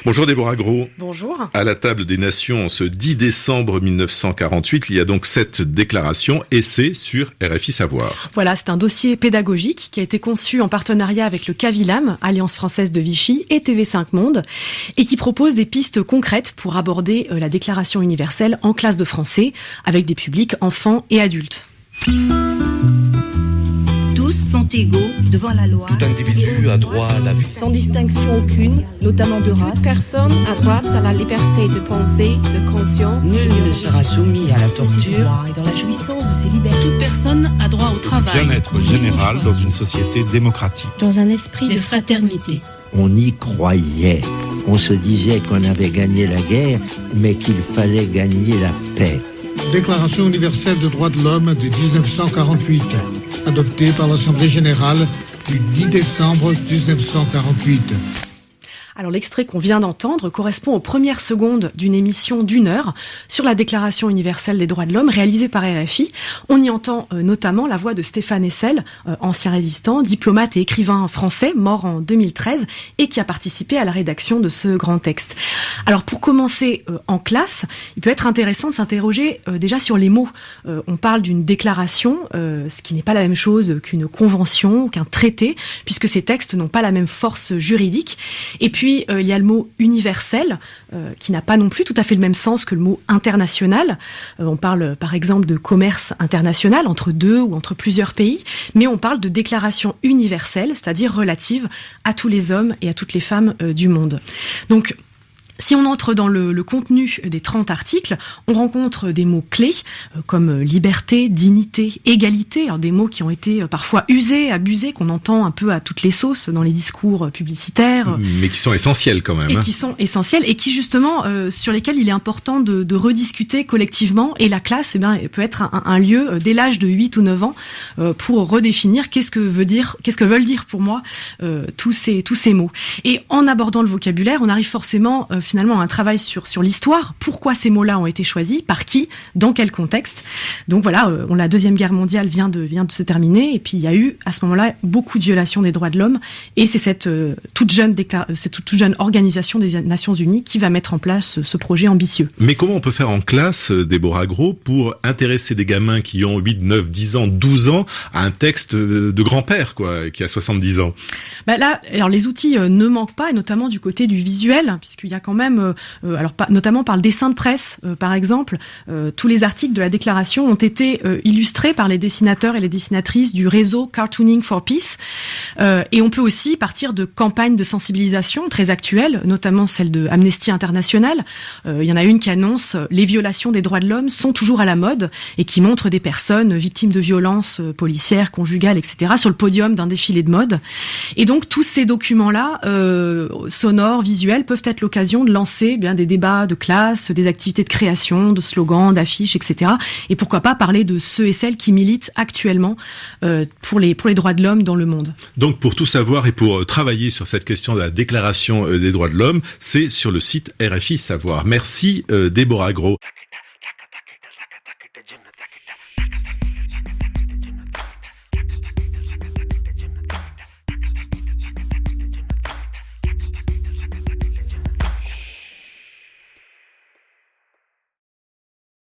Bonjour Déborah Gros. Bonjour. À la table des nations, ce 10 décembre 1948, il y a donc cette déclaration et c'est sur RFI Savoir. Voilà, c'est un dossier pédagogique qui a été conçu en partenariat avec le CAVILAM, Alliance française de Vichy, et TV5 Monde, et qui propose des pistes concrètes pour aborder la déclaration universelle en classe de français, avec des publics enfants et adultes. Tous sont égaux devant la loi. Tout individu a droit à la vie. Sans distinction aucune, notamment de race. Toute personne a droit à la liberté de pensée, de conscience. Nul ne sera soumis à la torture. Et dans la jouissance de ses libertés. Toute personne a droit au travail. Bien-être général dans une société démocratique. Dans un esprit de fraternité. On y croyait. On se disait qu'on avait gagné la guerre, mais qu'il fallait gagner la paix. Déclaration universelle des droits de l'homme de 1948, adoptée par l'Assemblée générale du 10 décembre 1948. Alors l'extrait qu'on vient d'entendre correspond aux premières secondes d'une émission d'1 heure sur la Déclaration universelle des droits de l'homme réalisée par RFI. On y entend notamment la voix de Stéphane Hessel, ancien résistant, diplomate et écrivain français, mort en 2013 et qui a participé à la rédaction de ce grand texte. Alors pour commencer en classe, il peut être intéressant de s'interroger déjà sur les mots. On parle d'une déclaration, ce qui n'est pas la même chose qu'une convention, qu'un traité, puisque ces textes n'ont pas la même force juridique. Et puis, il y a le mot universel, qui n'a pas non plus tout à fait le même sens que le mot international. On parle par exemple de commerce international entre deux ou entre plusieurs pays, mais on parle de déclaration universelle, c'est-à-dire relative à tous les hommes et à toutes les femmes du monde. Donc, si on entre dans le contenu des 30 articles, on rencontre des mots clés comme liberté, dignité, égalité, alors des mots qui ont été parfois usés, abusés, qu'on entend un peu à toutes les sauces dans les discours publicitaires. Mais qui sont essentiels quand même. Et qui sont essentiels et qui justement, sur lesquels il est important de rediscuter collectivement. Et la classe, peut être un lieu dès l'âge de 8 ou 9 ans pour redéfinir qu'est-ce que veulent dire pour moi tous ces mots. Et en abordant le vocabulaire, on arrive forcément finalement un travail sur l'histoire, pourquoi ces mots-là ont été choisis, par qui, dans quel contexte. Donc voilà, la Deuxième Guerre mondiale vient de se terminer, et puis il y a eu à ce moment-là beaucoup de violations des droits de l'homme, et c'est cette toute jeune organisation des Nations Unies qui va mettre en place ce projet ambitieux. Mais comment on peut faire en classe, Déborah Gros, pour intéresser des gamins qui ont 8, 9, 10 ans, 12 ans à un texte de grand-père, quoi, qui a 70 ans? Là, alors les outils ne manquent pas, et notamment du côté du visuel, puisqu'il y a quand même, notamment par le dessin de presse, par exemple, tous les articles de la déclaration ont été illustrés par les dessinateurs et les dessinatrices du réseau Cartooning for Peace. Et on peut aussi partir de campagnes de sensibilisation très actuelles, notamment celle de Amnesty International. Il y en a une qui annonce les violations des droits de l'homme sont toujours à la mode et qui montre des personnes victimes de violences policières, conjugales, etc. sur le podium d'un défilé de mode. Et donc tous ces documents-là, sonores, visuels, peuvent être l'occasion de lancer des débats de classe, des activités de création, de slogans, d'affiches, etc. Et pourquoi pas parler de ceux et celles qui militent actuellement pour les droits de l'homme dans le monde. Donc pour tout savoir et pour travailler sur cette question de la déclaration des droits de l'homme, c'est sur le site RFI Savoir. Merci Déborah Gros.